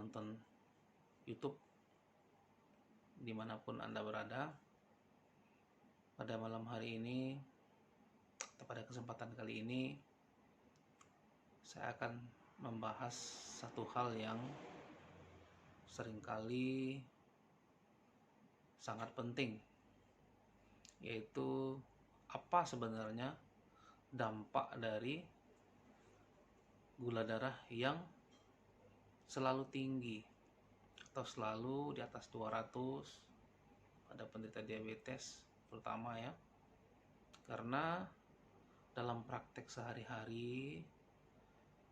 penonton YouTube dimanapun Anda berada. Pada malam hari ini atau pada kesempatan kali ini saya akan membahas satu hal yang seringkali sangat penting, yaitu apa sebenarnya dampak dari gula darah yang selalu tinggi atau selalu di atas 200 pada penderita diabetes terutama ya. Karena dalam praktek sehari-hari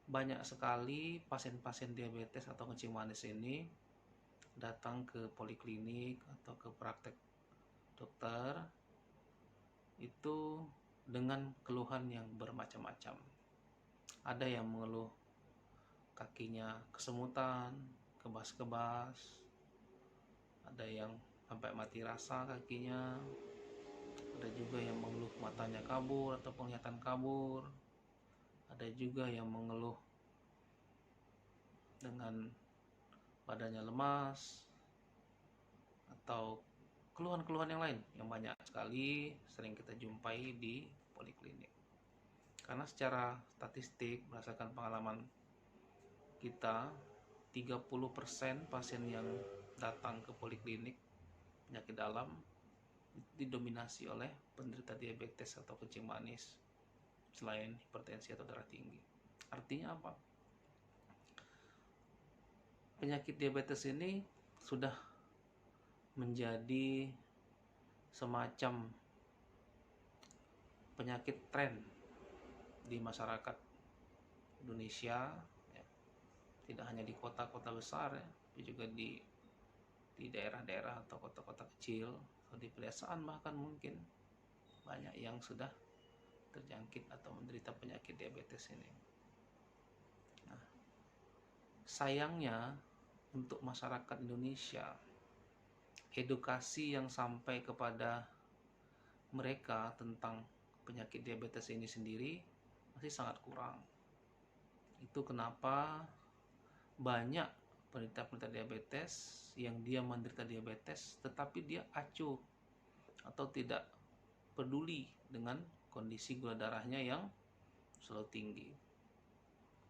banyak sekali pasien-pasien diabetes atau kencing manis ini datang ke poliklinik atau ke praktek dokter itu dengan keluhan yang bermacam-macam. Ada yang mengeluh kakinya kesemutan, kebas-kebas, ada yang sampai mati rasa kakinya, ada juga yang mengeluh matanya kabur atau penglihatan kabur, ada juga yang mengeluh dengan badannya lemas, atau keluhan-keluhan yang lain yang banyak sekali sering kita jumpai di poliklinik. Karena secara statistik berdasarkan pengalaman kita, 30% pasien yang datang ke poliklinik penyakit dalam didominasi oleh penderita diabetes atau kencing manis selain hipertensi atau darah tinggi. Artinya apa? Penyakit diabetes ini sudah menjadi semacam penyakit tren di masyarakat Indonesia ya. Tidak hanya di kota-kota besar ya, tapi juga di daerah-daerah atau kota-kota kecil atau di pedesaan bahkan mungkin banyak yang sudah terjangkit atau menderita penyakit diabetes ini. Nah, sayangnya untuk masyarakat Indonesia, edukasi yang sampai kepada mereka tentang penyakit diabetes ini sendiri masih sangat kurang. Itu kenapa banyak penderita diabetes yang dia menderita diabetes tetapi dia acuh atau tidak peduli dengan kondisi gula darahnya yang selalu tinggi.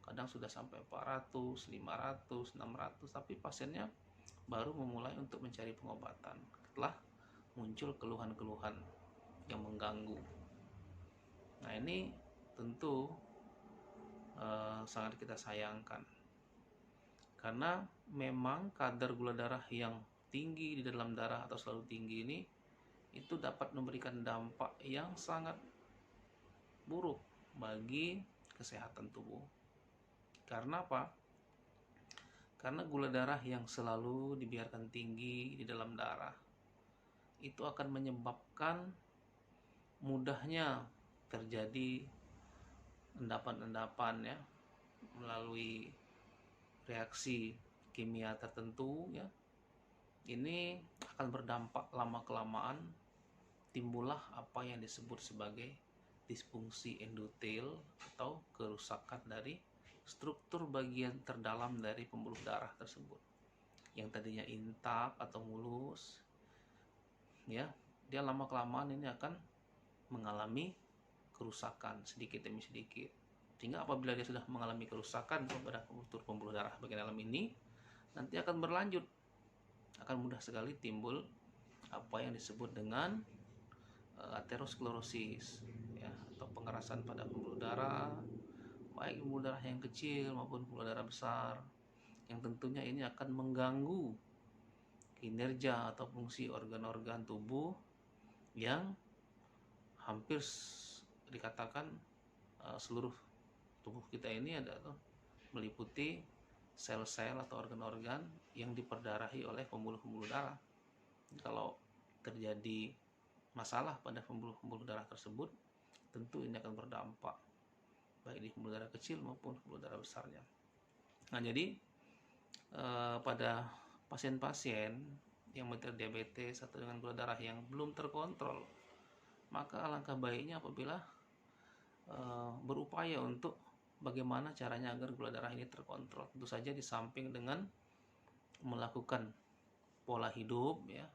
Kadang sudah sampai 400, 500, 600, tapi pasiennya baru memulai untuk mencari pengobatan setelah muncul keluhan-keluhan yang mengganggu. Nah, ini tentu sangat kita sayangkan, karena memang kadar gula darah yang tinggi di dalam darah atau selalu tinggi ini itu dapat memberikan dampak yang sangat buruk bagi kesehatan tubuh. Karena apa? Karena gula darah yang selalu dibiarkan tinggi di dalam darah itu akan menyebabkan mudahnya terjadi endapan-endapan ya, melalui reaksi kimia tertentu ya. Ini akan berdampak lama-kelamaan timbullah apa yang disebut sebagai disfungsi endotel atau kerusakan dari struktur bagian terdalam dari pembuluh darah tersebut. Yang tadinya intak atau mulus ya, dia lama-kelamaan ini akan mengalami kerusakan sedikit demi sedikit. Sehingga apabila dia sudah mengalami kerusakan pada struktur pembuluh darah bagian dalam ini, nanti akan berlanjut, akan mudah sekali timbul apa yang disebut dengan aterosklerosis ya, atau pengerasan pada pembuluh darah, baik pembuluh darah yang kecil maupun pembuluh darah besar, yang tentunya ini akan mengganggu kinerja atau fungsi organ-organ tubuh yang hampir dikatakan seluruh tubuh kita ini adalah meliputi sel-sel atau organ-organ yang diperdarahi oleh pembuluh-pembuluh darah. Kalau terjadi masalah pada pembuluh-pembuluh darah tersebut, tentu ini akan berdampak baik di pembuluh darah kecil maupun pembuluh darah besarnya. Nah, jadi pada pasien-pasien yang menderita diabetes atau dengan gula darah yang belum terkontrol, maka alangkah baiknya apabila berupaya untuk bagaimana caranya agar gula darah ini terkontrol. Tentu saja di samping dengan melakukan pola hidup ya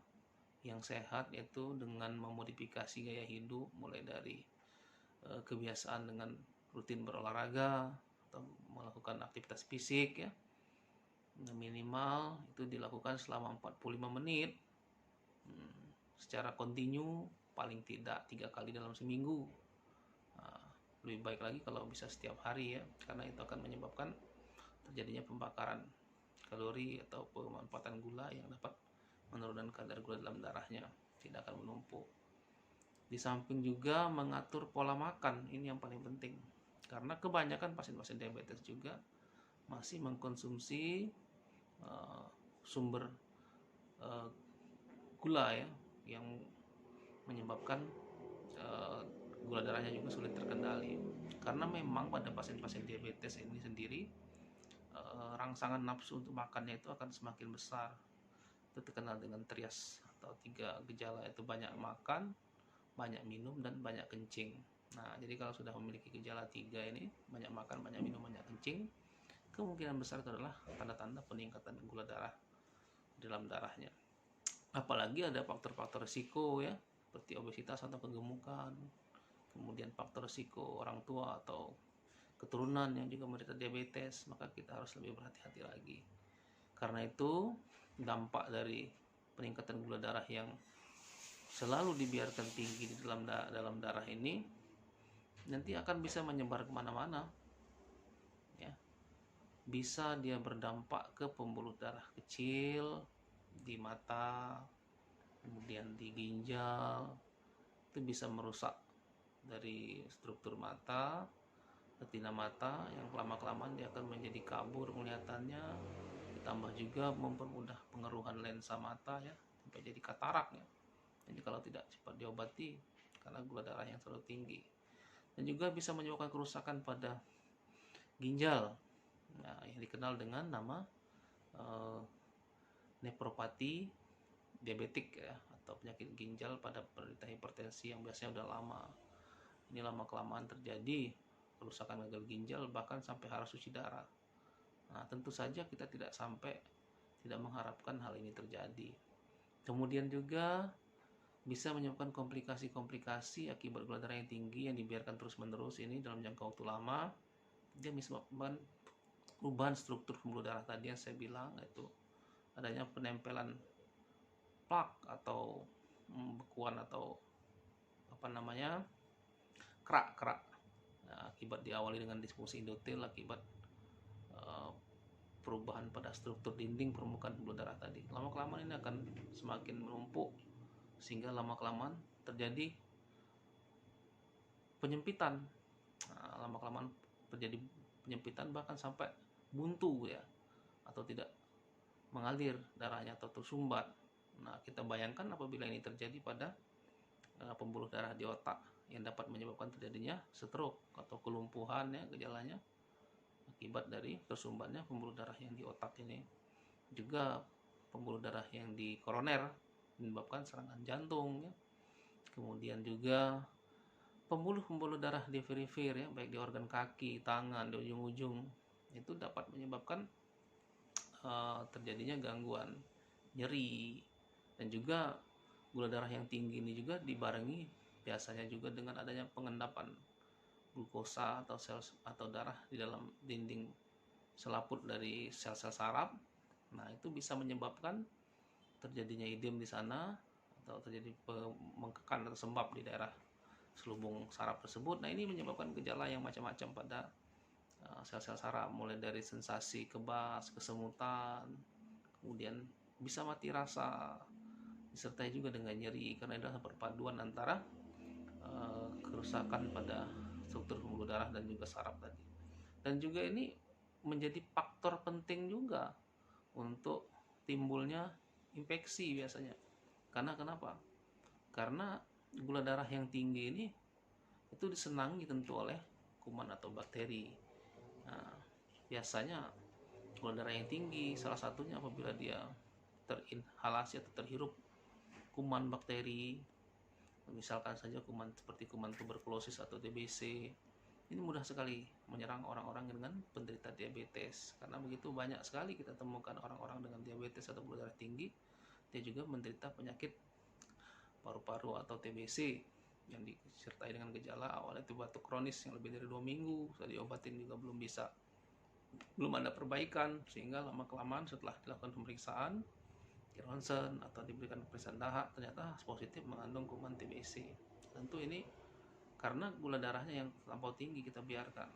yang sehat, yaitu dengan memodifikasi gaya hidup mulai dari kebiasaan dengan rutin berolahraga atau melakukan aktivitas fisik ya, minimal itu dilakukan selama 45 menit secara kontinu, paling tidak 3 kali dalam seminggu. Lebih baik lagi kalau bisa setiap hari ya, karena itu akan menyebabkan terjadinya pembakaran kalori atau pemanfaatan gula yang dapat menurunkan kadar gula dalam darahnya, tidak akan menumpuk. Di samping juga mengatur pola makan, ini yang paling penting, karena kebanyakan pasien-pasien diabetes juga masih mengkonsumsi sumber gula ya, yang menyebabkan gula darahnya juga sulit terkendali. Karena memang pada pasien-pasien diabetes ini sendiri rangsangan nafsu untuk makannya itu akan semakin besar. Itu terkenal dengan trias atau 3 gejala, itu banyak makan, banyak minum, dan banyak kencing. Nah, jadi kalau sudah memiliki gejala 3 ini, banyak makan, banyak minum, banyak kencing, kemungkinan besar itu adalah tanda-tanda peningkatan gula darah dalam darahnya. Apalagi ada faktor-faktor risiko ya, seperti obesitas atau kegemukan, kemudian faktor risiko orang tua atau keturunan yang juga menderita diabetes, maka kita harus lebih berhati-hati lagi. Karena itu dampak dari peningkatan gula darah yang selalu dibiarkan tinggi di dalam darah ini nanti akan bisa menyebar kemana-mana ya. Bisa dia berdampak ke pembuluh darah kecil di mata, kemudian di ginjal, itu bisa merusak dari struktur mata, retina mata, yang lama-kelamaan dia akan menjadi kabur penglihatannya, ditambah juga mempermudah pengeruhan lensa mata ya, sampai jadi katarak ya. Jadi kalau tidak cepat diobati karena gula darah yang terlalu tinggi. Dan juga bisa menyebabkan kerusakan pada ginjal, nah, yang dikenal dengan nama nefropati diabetik ya, atau penyakit ginjal pada penderita hipertensi yang biasanya udah lama. Ini lama-kelamaan terjadi kerusakan gagal ginjal, bahkan sampai harus cuci darah. Nah, tentu saja kita tidak mengharapkan hal ini terjadi. Kemudian juga bisa menyebabkan komplikasi-komplikasi akibat gula darah yang tinggi yang dibiarkan terus-menerus ini dalam jangka waktu lama. Dia menyebabkan perubahan struktur pembuluh darah tadi yang saya bilang, yaitu adanya penempelan plak atau bekuan atau kerak-kerak. Nah, akibat diawali dengan disfungsi endotel akibat perubahan pada struktur dinding permukaan pembuluh darah tadi. Lama-kelamaan ini akan semakin menumpuk sehingga lama-kelamaan terjadi penyempitan. Nah, lama-kelamaan terjadi penyempitan bahkan sampai buntu ya, atau tidak mengalir darahnya atau tersumbat. Nah, kita bayangkan apabila ini terjadi pada pembuluh darah di otak, yang dapat menyebabkan terjadinya stroke atau kelumpuhan ya gejalanya akibat dari tersumbatnya pembuluh darah yang di otak ini. Juga pembuluh darah yang di koroner menyebabkan serangan jantung ya. Kemudian juga pembuluh darah di periferi ya, baik di organ kaki, tangan, di ujung-ujung, itu dapat menyebabkan terjadinya gangguan nyeri. Dan juga gula darah yang tinggi ini juga dibarengi biasanya juga dengan adanya pengendapan glukosa atau sel atau darah di dalam dinding selaput dari sel-sel saraf. Nah, itu bisa menyebabkan terjadinya edem di sana atau terjadi pembengkakan atau sembab di daerah selubung saraf tersebut. Nah, ini menyebabkan gejala yang macam-macam pada sel-sel saraf, mulai dari sensasi kebas, kesemutan, kemudian bisa mati rasa, disertai juga dengan nyeri karena adalah perpaduan antara kerusakan pada struktur pembuluh darah dan juga saraf tadi. Dan juga ini menjadi faktor penting juga untuk timbulnya infeksi biasanya. Karena kenapa? Karena gula darah yang tinggi ini itu disenangi tentu oleh kuman atau bakteri. Nah, biasanya gula darah yang tinggi salah satunya apabila dia terinhalasi atau terhirup kuman bakteri, misalkan saja kuman seperti kuman tuberkulosis atau TBC, ini mudah sekali menyerang orang-orang dengan penderita diabetes, karena begitu banyak sekali kita temukan orang-orang dengan diabetes atau gula darah tinggi, dia juga menderita penyakit paru-paru atau TBC yang disertai dengan gejala awalnya itu batuk kronis yang lebih dari 2 minggu, sudah diobatin juga belum ada perbaikan, sehingga lama-kelamaan setelah dilakukan pemeriksaan ronsen atau diberikan pemeriksaan dahak, ternyata positif mengandung kuman TBC. Tentu ini karena gula darahnya yang terlampau tinggi kita biarkan.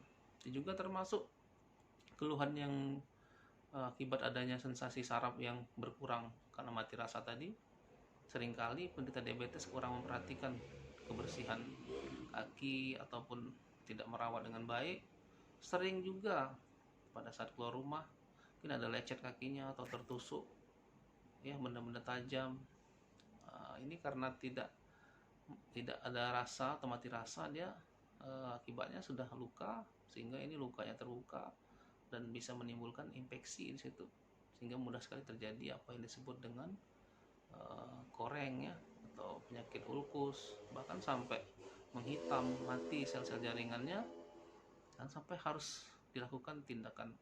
Ini juga termasuk keluhan yang akibat adanya sensasi saraf yang berkurang karena mati rasa tadi. Seringkali penderita diabetes kurang memperhatikan kebersihan kaki ataupun tidak merawat dengan baik. Sering juga pada saat keluar rumah mungkin ada lecet kakinya atau tertusuk ya benda-benda tajam. Ini karena tidak ada rasa atau mati rasa, dia akibatnya sudah luka, sehingga ini lukanya terbuka dan bisa menimbulkan infeksi di situ, sehingga mudah sekali terjadi apa yang disebut dengan koreng ya, atau penyakit ulkus, bahkan sampai menghitam, mati sel-sel jaringannya, dan sampai harus dilakukan tindakan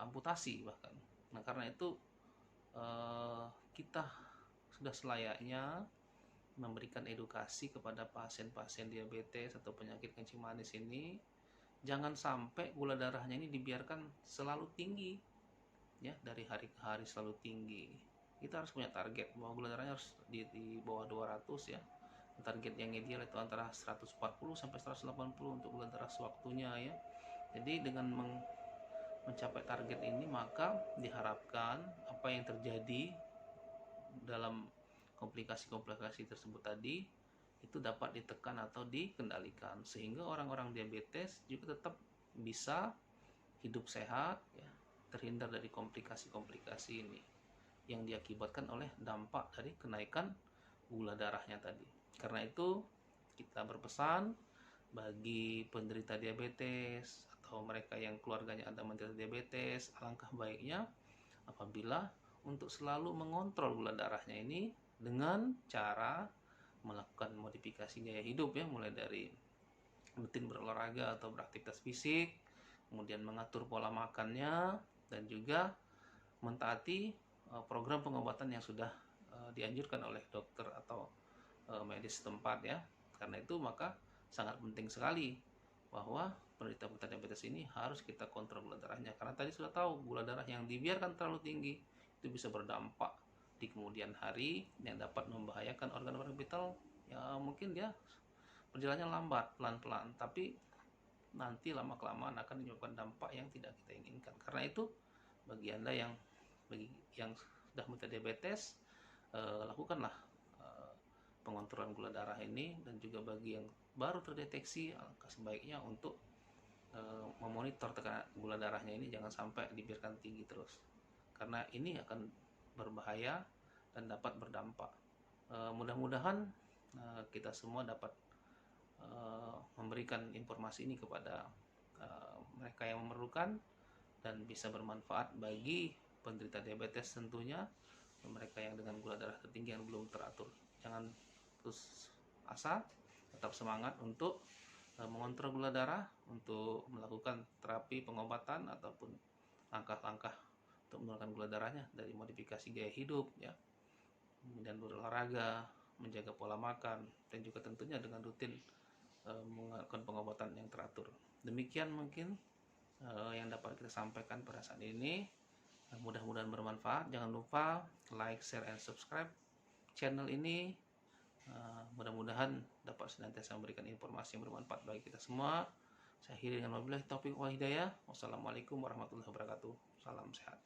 amputasi bahkan. Nah karena itu kita sudah selayaknya memberikan edukasi kepada pasien-pasien diabetes atau penyakit kencing manis ini, jangan sampai gula darahnya ini dibiarkan selalu tinggi ya, dari hari ke hari selalu tinggi. Kita harus punya target bahwa gula darahnya harus di bawah 200 ya. Target yang ideal itu antara 140 sampai 180 untuk gula darah sewaktunya ya. Jadi dengan mencapai target ini, maka diharapkan apa yang terjadi dalam komplikasi-komplikasi tersebut tadi itu dapat ditekan atau dikendalikan, sehingga orang-orang diabetes juga tetap bisa hidup sehat ya, terhindar dari komplikasi-komplikasi ini yang diakibatkan oleh dampak dari kenaikan gula darahnya tadi. Karena itu kita berpesan bagi penderita diabetes atau mereka yang keluarganya ada menderita diabetes, alangkah baiknya apabila untuk selalu mengontrol gula darahnya ini dengan cara melakukan modifikasi gaya hidup ya, mulai dari rutin berolahraga atau beraktivitas fisik, kemudian mengatur pola makannya, dan juga mentaati program pengobatan yang sudah dianjurkan oleh dokter atau medis setempat ya. Karena itu maka sangat penting sekali bahwa penderita diabetes ini harus kita kontrol gula darahnya, karena tadi sudah tahu gula darah yang dibiarkan terlalu tinggi itu bisa berdampak di kemudian hari yang dapat membahayakan organ-organ vital ya, mungkin dia berjalannya lambat, pelan-pelan, tapi nanti lama-kelamaan akan menyebabkan dampak yang tidak kita inginkan. Karena itu bagi Anda yang sudah menderita diabetes, lakukanlah pengontrolan gula darah ini, dan juga bagi yang baru terdeteksi, alangkah sebaiknya untuk memonitor tekanan gula darahnya ini, jangan sampai dibiarkan tinggi terus, karena ini akan berbahaya dan dapat berdampak. Mudah-mudahan kita semua dapat memberikan informasi ini kepada mereka yang memerlukan dan bisa bermanfaat bagi penderita diabetes tentunya, dan mereka yang dengan gula darah tertinggi yang belum teratur. Jangan putus asa, tetap semangat untuk mengontrol gula darah, untuk melakukan terapi pengobatan ataupun langkah-langkah untuk menurunkan gula darahnya dari modifikasi gaya hidup ya, kemudian berolahraga, menjaga pola makan, dan juga tentunya dengan rutin melakukan pengobatan yang teratur. Demikian mungkin yang dapat kita sampaikan pada saat ini. Mudah-mudahan bermanfaat. Jangan lupa like, share, and subscribe channel ini. Mudah-mudahan dapat senantiasa memberikan informasi yang bermanfaat bagi kita semua. Saya akhiri dengan wabillahi taufiq wal hidayah. Wassalamualaikum warahmatullahi wabarakatuh. Salam sehat.